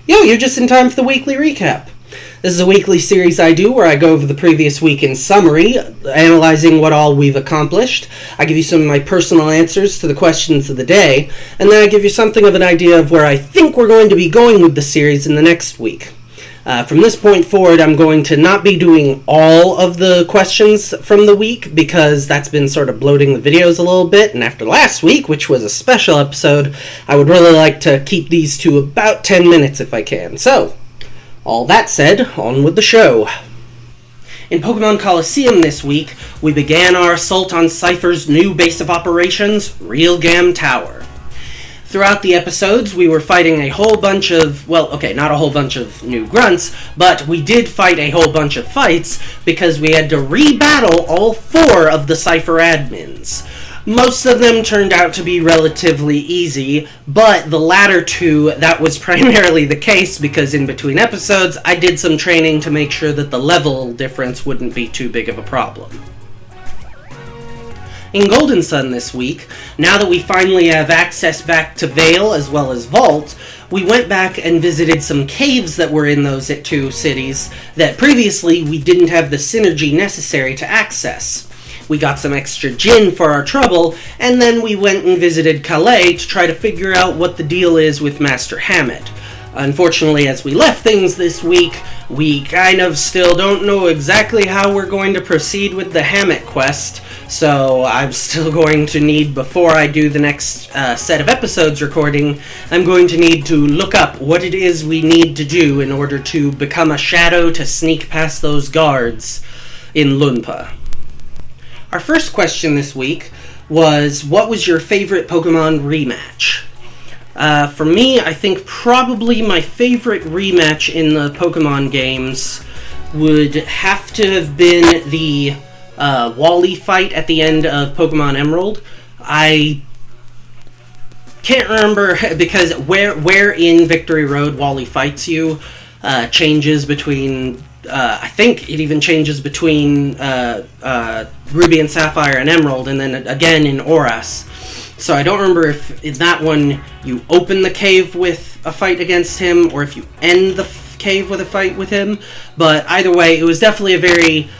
Yo, you're just in time for the weekly recap. This is a weekly series I do where I go over the previous week in summary, analyzing what all we've accomplished. I give you some of my personal answers to the questions of the day, and then I give you something of an idea of where I think we're going to be going with the series in the next week. From this point forward, I'm going to not be doing all of the questions from the week because that's been sort of bloating the videos a little bit, and after last week, which was a special episode, I would really like to keep these to about 10 minutes if I can. So, all that said, on with the show. In Pokemon Colosseum this week, we began our assault on Cypher's new base of operations, Realgam Tower. Throughout the episodes, we were fighting a whole bunch of, not a whole bunch of new grunts, but we did fight a whole bunch of fights because we had to re-battle all 4 of the Cypher admins. Most of them turned out to be relatively easy, but the latter 2, that was primarily the case because in between episodes, I did some training to make sure that the level difference wouldn't be too big of a problem. In Golden Sun this week, now that we finally have access back to Vale as well as Vault, we went back and visited some caves that were in those 2 cities that previously we didn't have the synergy necessary to access. We got some extra Jin for our trouble, and then we went and visited Calais to try to figure out what the deal is with Master Hammett. Unfortunately, as we left things this week, we kind of still don't know exactly how we're going to proceed with the Hammett quest, so I'm still going to need, before I do the next set of episodes recording, I'm going to need to look up what it is we need to do in order to become a shadow to sneak past those guards in Lunpa. Our first question this week was, what was your favorite Pokemon rematch? For me, I think probably my favorite rematch in the Pokemon games would have to have been the Wally fight at the end of Pokemon Emerald. I can't remember, because where in Victory Road Wally fights you changes between... I think it even changes between Ruby and Sapphire and Emerald, and then again in Oras. So I don't remember if in that one you open the cave with a fight against him, or if you end the cave with a fight with him. But either way, it was definitely a very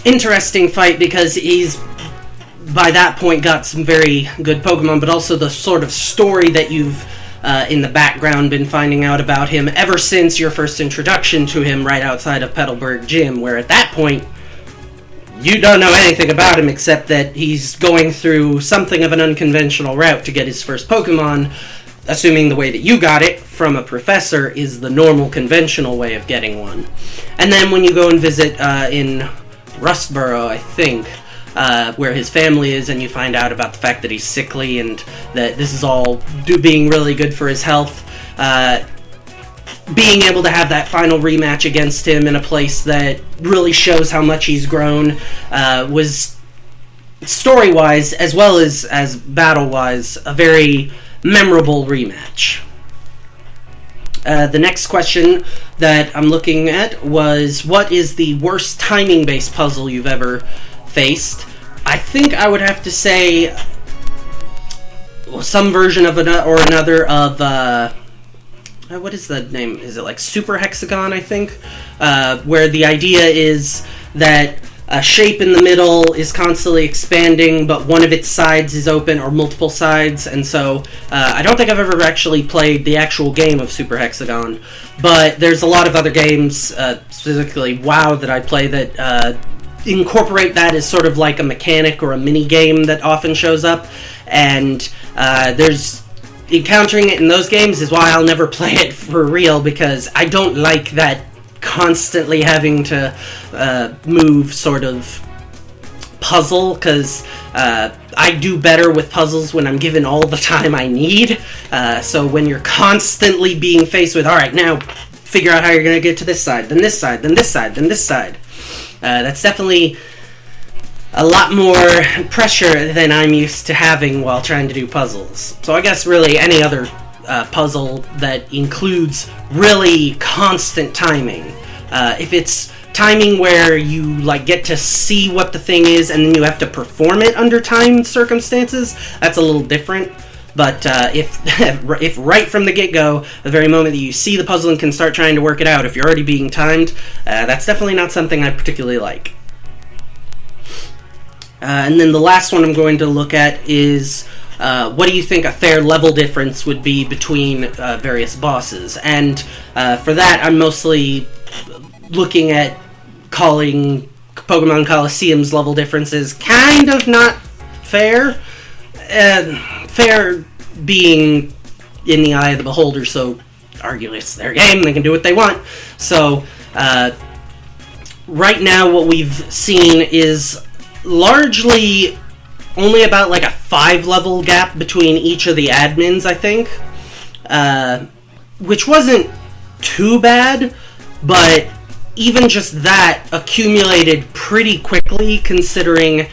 interesting fight, because he's, by that point, got some very good Pokemon, but also the sort of story that you've in the background been finding out about him ever since your first introduction to him right outside of Petalburg Gym, where at that point you don't know anything about him except that he's going through something of an unconventional route to get his first Pokemon, assuming the way that you got it from a professor is the normal conventional way of getting one. And then when you go and visit in Rustboro, I think, where his family is, and you find out about the fact that he's sickly and that this is all being really good for his health, being able to have that final rematch against him in a place that really shows how much he's grown was, story-wise as well as battle-wise, a very memorable rematch. The next question that I'm looking at was, what is the worst timing-based puzzle you've ever faced? I think I would have to say some version of another of what is the name? Is it like Super Hexagon, I think? Where the idea is that a shape in the middle is constantly expanding, but one of its sides is open, or multiple sides, and so I don't think I've ever actually played the actual game of Super Hexagon, but there's a lot of other games, specifically WoW, that I play that incorporate that as sort of like a mechanic or a mini game that often shows up, and there's encountering it in those games is why I'll never play it for real, because I don't like that constantly having to move sort of puzzle, because I do better with puzzles when I'm given all the time I need. So when you're constantly being faced with, alright, now figure out how you're going to get to this side, then this side, then this side, then this side, that's definitely a lot more pressure than I'm used to having while trying to do puzzles. So I guess really any other puzzle that includes really constant timing. If it's timing where you like get to see what the thing is and then you have to perform it under timed circumstances, that's a little different. But if if right from the get-go, the very moment that you see the puzzle and can start trying to work it out, if you're already being timed, that's definitely not something I particularly like. And then the last one I'm going to look at is what do you think a fair level difference would be between various bosses? And for that, I'm mostly looking at calling Pokemon Colosseum's level differences kind of not fair. Fair being in the eye of the beholder, so arguably it's their game, they can do what they want. So right now what we've seen is largely only about like a 5-level gap between each of the admins, I think, which wasn't too bad, but even just that accumulated pretty quickly considering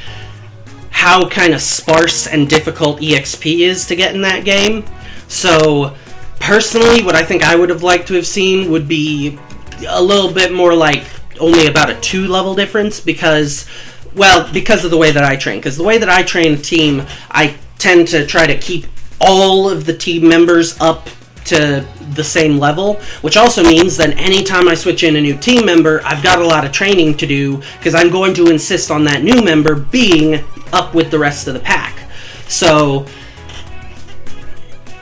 how kind of sparse and difficult EXP is to get in that game. So personally, what I think I would have liked to have seen would be a little bit more like only about a 2-level difference because of the way that I train. Because the way that I train a team, I tend to try to keep all of the team members up to the same level, which also means that anytime I switch in a new team member, I've got a lot of training to do because I'm going to insist on that new member being up with the rest of the pack. So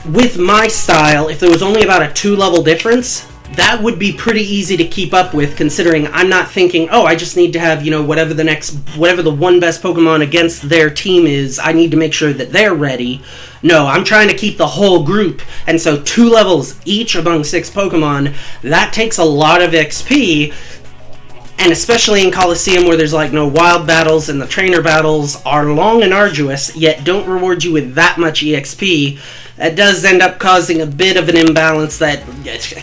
with my style, if there was only about a 2-level difference, that would be pretty easy to keep up with, considering I'm not thinking, oh, I just need to have, whatever the one best Pokemon against their team is, I need to make sure that they're ready. No, I'm trying to keep the whole group, and so 2 levels each among 6 Pokemon, that takes a lot of XP, and especially in Colosseum where there's like no wild battles and the trainer battles are long and arduous, yet don't reward you with that much EXP, that does end up causing a bit of an imbalance that,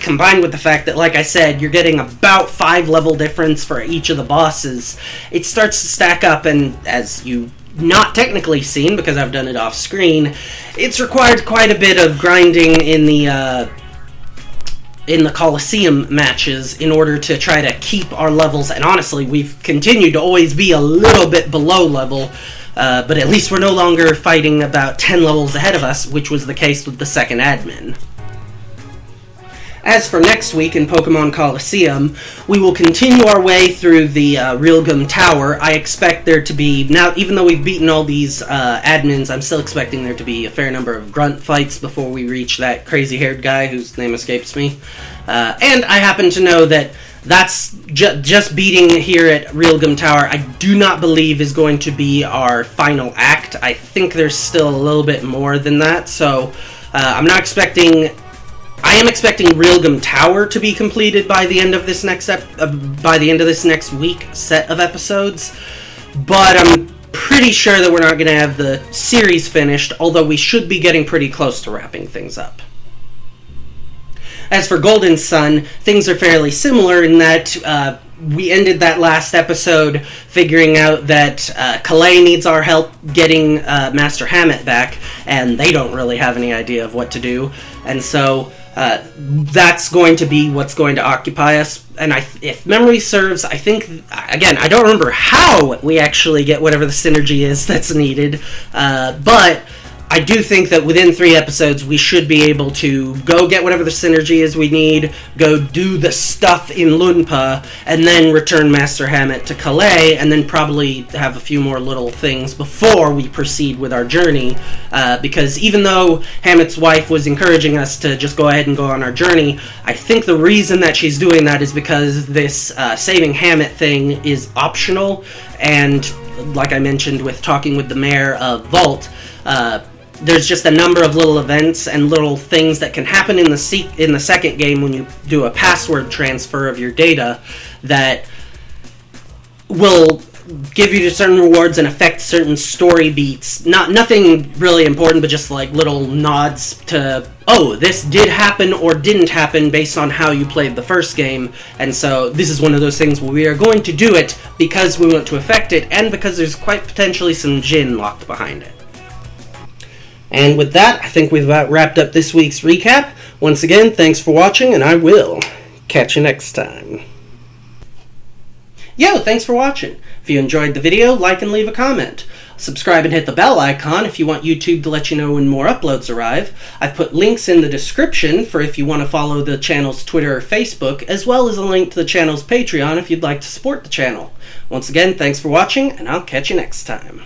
combined with the fact that, like I said, you're getting about 5-level difference for each of the bosses, it starts to stack up, and as you not technically seen, because I've done it off screen, it's required quite a bit of grinding in the Colosseum matches in order to try to keep our levels, and honestly, we've continued to always be a little bit below level, but at least we're no longer fighting about 10 levels ahead of us, which was the case with the second admin. As for next week in Pokemon Colosseum, we will continue our way through the Realgum Tower. I expect there to be, now even though we've beaten all these admins, I'm still expecting there to be a fair number of grunt fights before we reach that crazy-haired guy whose name escapes me. And I happen to know that that's just beating here at Realgum Tower, I do not believe is going to be our final act. I think there's still a little bit more than that, so I am expecting Realgum Tower to be completed by the end of this next week set of episodes, but I'm pretty sure that we're not going to have the series finished, although we should be getting pretty close to wrapping things up. As for Golden Sun, things are fairly similar in that we ended that last episode figuring out that Calais needs our help getting Master Hammett back, and they don't really have any idea of what to do, and so that's going to be what's going to occupy us. And if memory serves, I think, again, I don't remember how we actually get whatever the synergy is that's needed, but I do think that within 3 episodes we should be able to go get whatever the synergy is we need, go do the stuff in Lunpa, and then return Master Hammett to Calais, and then probably have a few more little things before we proceed with our journey, because even though Hammett's wife was encouraging us to just go ahead and go on our journey, I think the reason that she's doing that is because this saving Hammett thing is optional, and like I mentioned with talking with the mayor of Vault, there's just a number of little events and little things that can happen in the second game when you do a password transfer of your data that will give you certain rewards and affect certain story beats. Nothing really important, but just like little nods to, oh, this did happen or didn't happen based on how you played the first game. And so this is one of those things where we are going to do it because we want to affect it and because there's quite potentially some gin locked behind it. And with that, I think we've about wrapped up this week's recap. Once again, thanks for watching, and I will catch you next time. Yo, thanks for watching. If you enjoyed the video, like and leave a comment. Subscribe and hit the bell icon if you want YouTube to let you know when more uploads arrive. I've put links in the description for if you want to follow the channel's Twitter or Facebook, as well as a link to the channel's Patreon if you'd like to support the channel. Once again, thanks for watching, and I'll catch you next time.